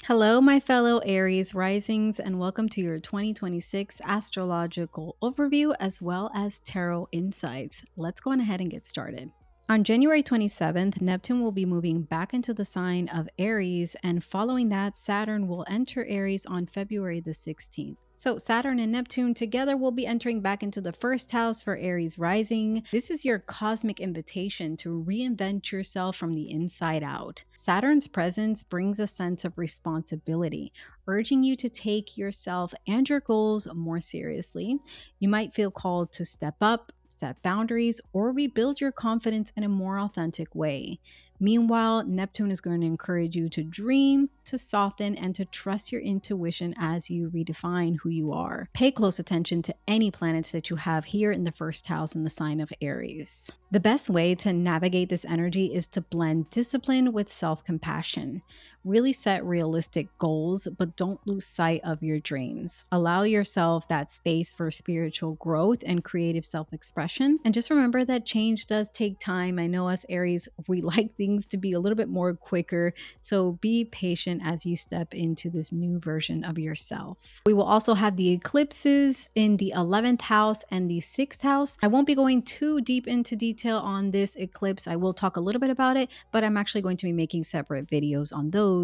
Hello, my fellow Aries risings, and welcome to your 2026 astrological overview as well as tarot insights. Let's go on ahead and get started. On January 27th, Neptune will be moving back into the sign of Aries, and following that, Saturn will enter Aries on February the 16th. So Saturn and Neptune together will be entering back into the first house for Aries rising. This is your cosmic invitation to reinvent yourself from the inside out. Saturn's presence brings a sense of responsibility, urging you to take yourself and your goals more seriously. You might feel called to step up, set boundaries, or rebuild your confidence in a more authentic way. Meanwhile, Neptune is going to encourage you to dream, to soften, and to trust your intuition as you redefine who you are. Pay close attention to any planets that you have here in the first house in the sign of Aries. The best way to navigate this energy is to blend discipline with self-compassion. Really set realistic goals, but don't lose sight of your dreams. Allow yourself that space for spiritual growth and creative self-expression. And just remember that change does take time. I know us Aries, we like things to be a little bit more quicker. So be patient as you step into this new version of yourself. We will also have the eclipses in the 11th house and the 6th house. I won't be going too deep into detail on this eclipse. I will talk a little bit about it, but I'm actually going to be making separate videos on those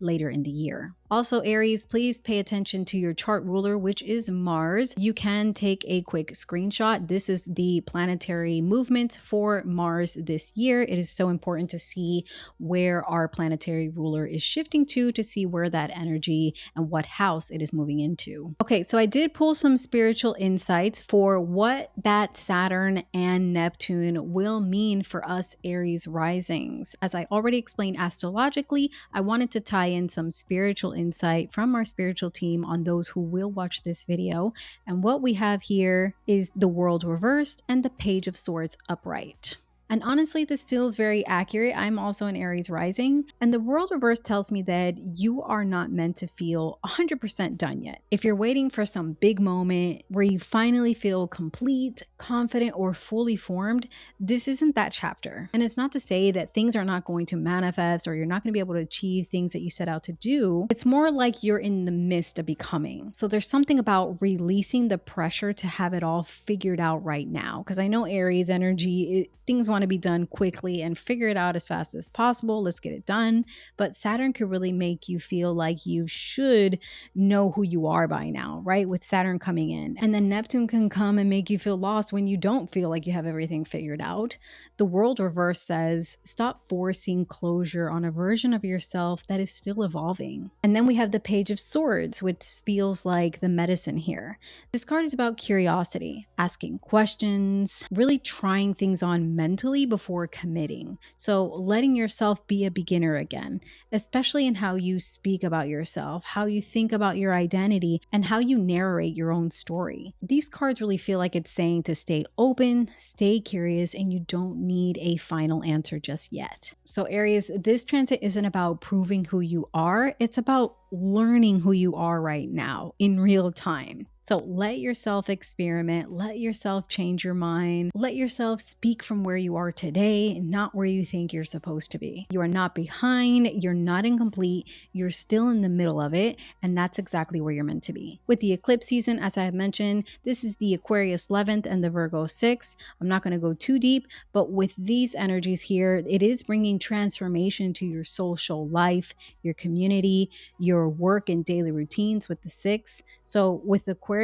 later in the year. Also, Aries, please pay attention to your chart ruler, which is Mars. You can take a quick screenshot. This is the planetary movement for Mars this year. It is so important to see where our planetary ruler is shifting to see where that energy and what house it is moving into. Okay, so I did pull some spiritual insights for what that Saturn and Neptune will mean for us Aries risings. As I already explained astrologically, I wanted to tie in some spiritual insight from our spiritual team on those who will watch this video. And what we have here is the world reversed and the page of swords upright. And honestly, this feels very accurate. I'm also an Aries rising, and the world reverse tells me that you are not meant to feel 100% done yet. If you're waiting for some big moment where you finally feel complete, confident, or fully formed, this isn't that chapter. And it's not to say that things are not going to manifest or you're not going to be able to achieve things that you set out to do. It's more like you're in the midst of becoming. So there's something about releasing the pressure to have it all figured out right now. Because I know Aries energy, things want to be done quickly and figure it out as fast as possible. Let's get it done. But Saturn could really make you feel like you should know who you are by now, right? With Saturn coming in. And then Neptune can come and make you feel lost when you don't feel like you have everything figured out. The world reverse says, stop forcing closure on a version of yourself that is still evolving. And then we have the Page of Swords, which feels like the medicine here. This card is about curiosity, asking questions, really trying things on mentally before committing. So letting yourself be a beginner again, especially in how you speak about yourself, how you think about your identity, and how you narrate your own story. These cards really feel like it's saying to stay open, stay curious, and you don't need a final answer just yet. So Aries, this transit isn't about proving who you are. It's about learning who you are right now in real time. So let yourself experiment, let yourself change your mind, let yourself speak from where you are today, not where you think you're supposed to be. You are not behind, you're not incomplete, you're still in the middle of it, and that's exactly where you're meant to be. With the eclipse season, as I have mentioned, this is the Aquarius 11th and the Virgo 6th. I'm not going to go too deep, but with these energies here, it is bringing transformation to your social life, your community, your work and daily routines with the 6th. So with Aquarius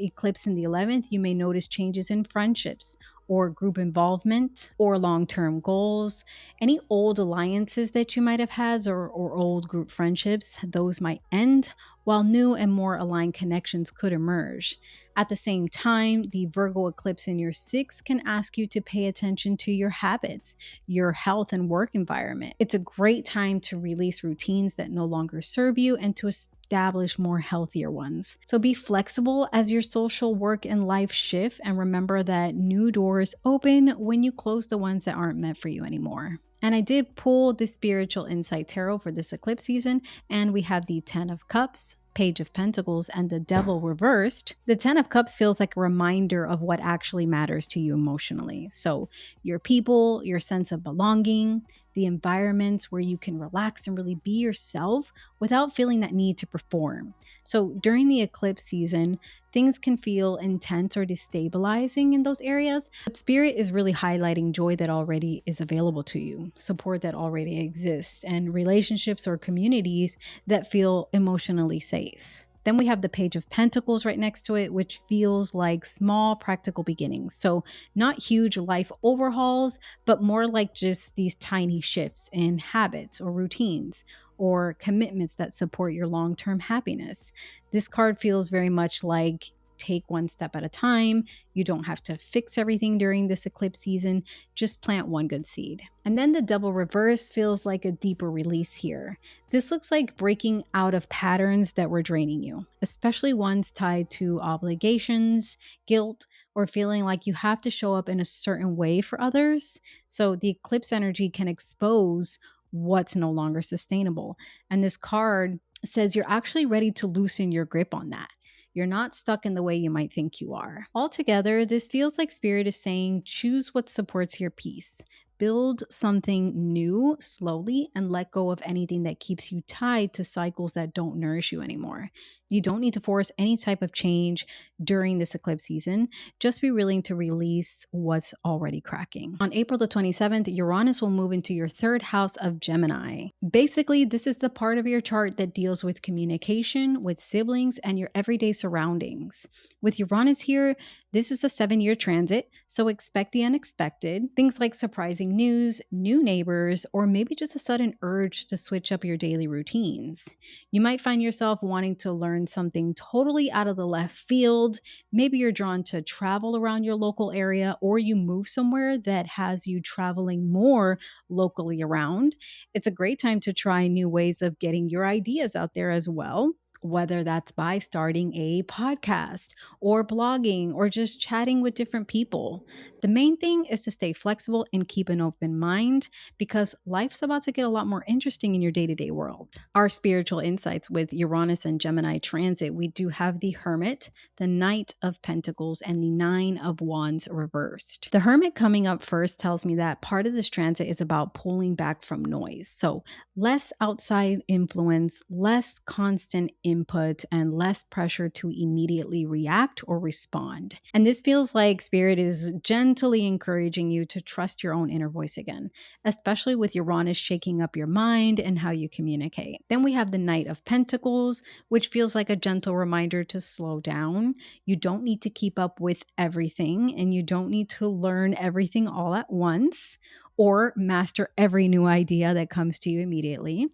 eclipse in the 11th, you may notice changes in friendships or group involvement or long-term goals. Any old alliances that you might have had or old group friendships, those might end, while new and more aligned connections could emerge. At the same time, the Virgo eclipse in your 6th can ask you to pay attention to your habits, your health and work environment. It's a great time to release routines that no longer serve you and to establish more healthier ones. So be flexible as your social work and life shift, and remember that new doors open when you close the ones that aren't meant for you anymore. And I did pull the Spiritual Insight Tarot for this eclipse season, and we have the 10 of Cups, Page of Pentacles, and the Devil reversed. The 10 of Cups feels like a reminder of what actually matters to you emotionally. So your people, your sense of belonging, the environments where you can relax and really be yourself without feeling that need to perform. So during the eclipse season, things can feel intense or destabilizing in those areas, but Spirit is really highlighting joy that already is available to you, support that already exists, and relationships or communities that feel emotionally safe. Then we have the Page of Pentacles right next to it, which feels like small practical beginnings. So, not huge life overhauls, but more like just these tiny shifts in habits or routines or commitments that support your long term happiness. This card feels very much like take one step at a time. You don't have to fix everything during this eclipse season, just plant one good seed. And then the Devil reverse feels like a deeper release here. This looks like breaking out of patterns that were draining you, especially ones tied to obligations, guilt, or feeling like you have to show up in a certain way for others. So the eclipse energy can expose what's no longer sustainable. And this card says you're actually ready to loosen your grip on that. You're not stuck in the way you might think you are. Altogether, this feels like Spirit is saying choose what supports your peace. Build something new slowly and let go of anything that keeps you tied to cycles that don't nourish you anymore. You don't need to force any type of change during this eclipse season. Just be willing to release what's already cracking. On April the 27th, Uranus will move into your third house of Gemini. Basically, this is the part of your chart that deals with communication, with siblings, and your everyday surroundings. With Uranus here, this is a 7-year transit, so expect the unexpected. Things like surprising news, new neighbors, or maybe just a sudden urge to switch up your daily routines. You might find yourself wanting to learn something totally out of the left field. Maybe you're drawn to travel around your local area, or you move somewhere that has you traveling more locally around. It's a great time to try new ways of getting your ideas out there as well, whether that's by starting a podcast or blogging or just chatting with different people. The main thing is to stay flexible and keep an open mind because life's about to get a lot more interesting in your day-to-day world. Our spiritual insights with Uranus and Gemini transit, we do have the Hermit, the Knight of Pentacles, and the Nine of Wands reversed. The Hermit coming up first tells me that part of this transit is about pulling back from noise. So less outside influence, less constant input, and less pressure to immediately react or respond. And this feels like Spirit is gently encouraging you to trust your own inner voice again, especially with Uranus shaking up your mind and how you communicate. Then we have the Knight of Pentacles, which feels like a gentle reminder to slow down. You don't need to keep up with everything, and you don't need to learn everything all at once or master every new idea that comes to you immediately.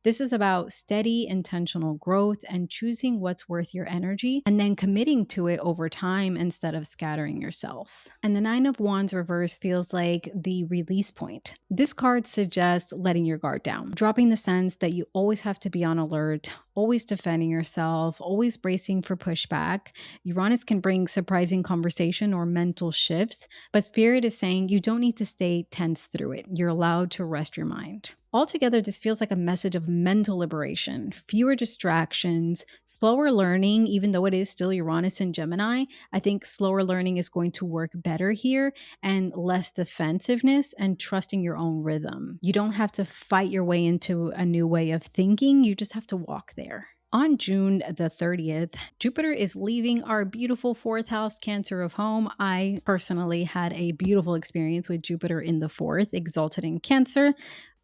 This is about steady, intentional growth and choosing what's worth your energy and then committing to it over time instead of scattering yourself. And the Nine of Wands reverse feels like the release point. This card suggests letting your guard down, dropping the sense that you always have to be on alert, always defending yourself, always bracing for pushback. Uranus can bring surprising conversation or mental shifts, but Spirit is saying you don't need to stay tense through it. You're allowed to rest your mind. Altogether, this feels like a message of mental liberation, fewer distractions, slower learning, even though it is still Uranus and Gemini. I think slower learning is going to work better here, and less defensiveness and trusting your own rhythm. You don't have to fight your way into a new way of thinking. You just have to walk there. On June the 30th, Jupiter is leaving our beautiful fourth house, Cancer of Home. I personally had a beautiful experience with Jupiter in the fourth, exalted in Cancer.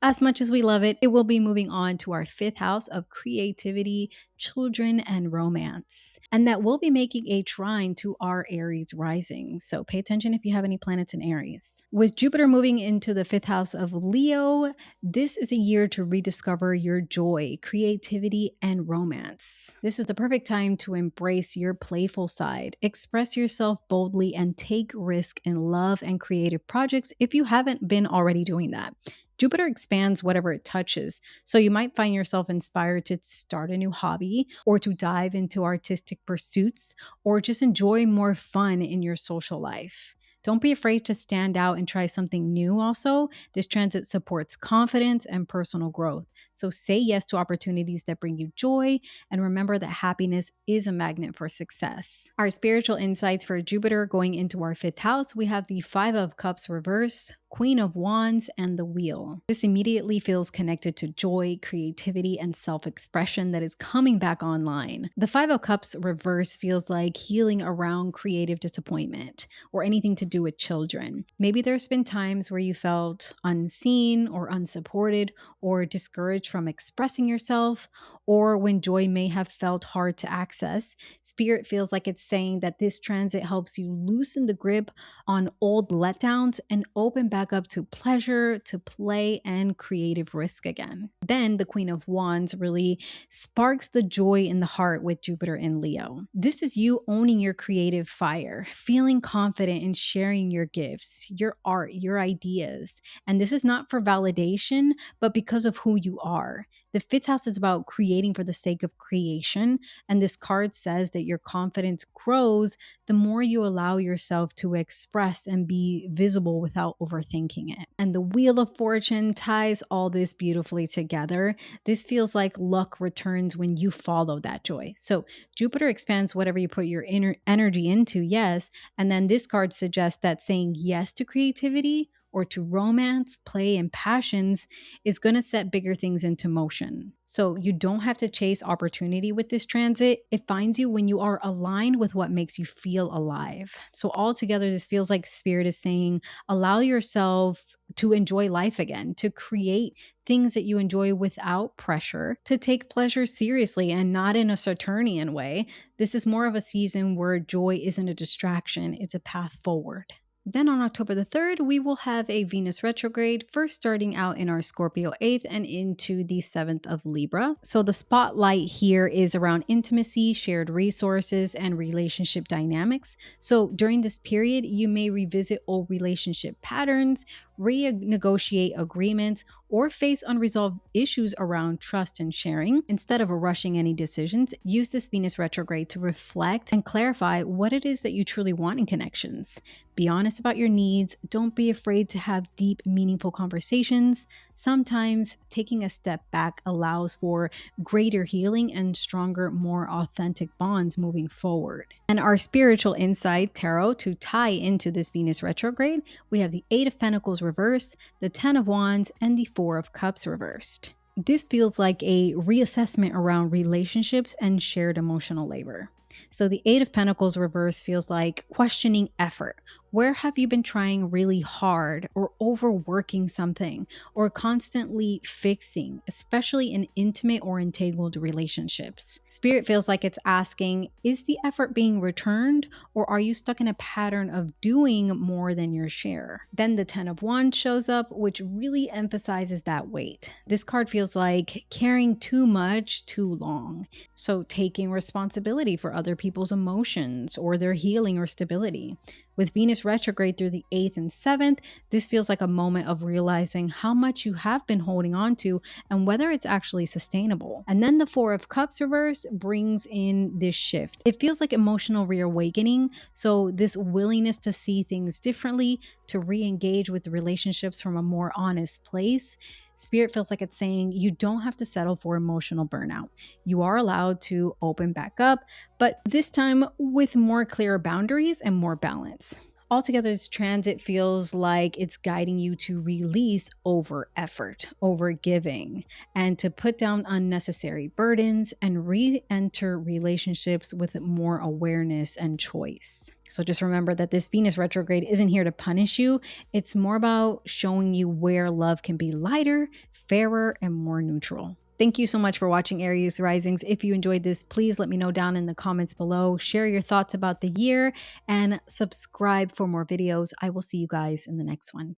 As much as we love it, it will be moving on to our fifth house of creativity, children, and romance. And that will be making a trine to our Aries rising. So pay attention if you have any planets in Aries. With Jupiter moving into the fifth house of Leo, this is a year to rediscover your joy, creativity, and romance. This is the perfect time to embrace your playful side, express yourself boldly, and take risk in love and creative projects if you haven't been already doing that. Jupiter expands whatever it touches, so you might find yourself inspired to start a new hobby or to dive into artistic pursuits or just enjoy more fun in your social life. Don't be afraid to stand out and try something new also. This transit supports confidence and personal growth. So say yes to opportunities that bring you joy, and remember that happiness is a magnet for success. Our spiritual insights for Jupiter going into our fifth house, we have the Five of Cups reverse, Queen of Wands, and the Wheel. This immediately feels connected to joy, creativity, and self-expression that is coming back online. The Five of Cups reverse feels like healing around creative disappointment or anything to do with children. Maybe there's been times where you felt unseen or unsupported or discouraged from expressing yourself, or when joy may have felt hard to access. Spirit feels like it's saying that this transit helps you loosen the grip on old letdowns and open back up to pleasure, to play, and creative risk again. Then the Queen of Wands really sparks the joy in the heart with Jupiter in Leo. This is you owning your creative fire, feeling confident in sharing your gifts, your art, your ideas. And this is not for validation, but because of who you are. The fifth house is about creating for the sake of creation. And this card says that your confidence grows the more you allow yourself to express and be visible without overthinking it. And the Wheel of Fortune ties all this beautifully together. This feels like luck returns when you follow that joy. So Jupiter expands whatever you put your inner energy into, yes. And then this card suggests that saying yes to creativity or to romance, play, and passions is going to set bigger things into motion. So you don't have to chase opportunity with this transit. It finds you when you are aligned with what makes you feel alive. So altogether, this feels like Spirit is saying, allow yourself to enjoy life again, to create things that you enjoy without pressure, to take pleasure seriously and not in a Saturnian way. This is more of a season where joy isn't a distraction, it's a path forward. Then on October the 3rd, we will have a Venus retrograde, first starting out in our Scorpio 8th and into the 7th of Libra. So the spotlight here is around intimacy, shared resources, and relationship dynamics. So during this period, you may revisit old relationship patterns, renegotiate agreements, or face unresolved issues around trust and sharing. Instead of rushing any decisions, use this Venus retrograde to reflect and clarify what it is that you truly want in connections. Be honest about your needs. Don't be afraid to have deep, meaningful conversations. Sometimes taking a step back allows for greater healing and stronger, more authentic bonds moving forward. And our spiritual insight tarot to tie into this Venus retrograde, we have the Eight of Pentacles reversed, the Ten of Wands, and the Four of Cups reversed. This feels like a reassessment around relationships and shared emotional labor. So the Eight of Pentacles reverse feels like questioning effort. Where have you been trying really hard or overworking something or constantly fixing, especially in intimate or entangled relationships? Spirit feels like it's asking, is the effort being returned or are you stuck in a pattern of doing more than your share? Then the Ten of Wands shows up, which really emphasizes that weight. This card feels like carrying too much too long. So taking responsibility for other people's emotions or their healing or stability. With Venus retrograde through the 8th and 7th, this feels like a moment of realizing how much you have been holding on to and whether it's actually sustainable. And then the Four of Cups reverse brings in this shift. It feels like emotional reawakening. So this willingness to see things differently, to re-engage with the relationships from a more honest place. Spirit feels like it's saying you don't have to settle for emotional burnout. You are allowed to open back up, but this time with more clear boundaries and more balance. Altogether, this transit feels like it's guiding you to release over effort, over giving, and to put down unnecessary burdens and re-enter relationships with more awareness and choice. So just remember that this Venus retrograde isn't here to punish you. It's more about showing you where love can be lighter, fairer, and more neutral. Thank you so much for watching Aries Risings. If you enjoyed this, please let me know down in the comments below. Share your thoughts about the year and subscribe for more videos. I will see you guys in the next one.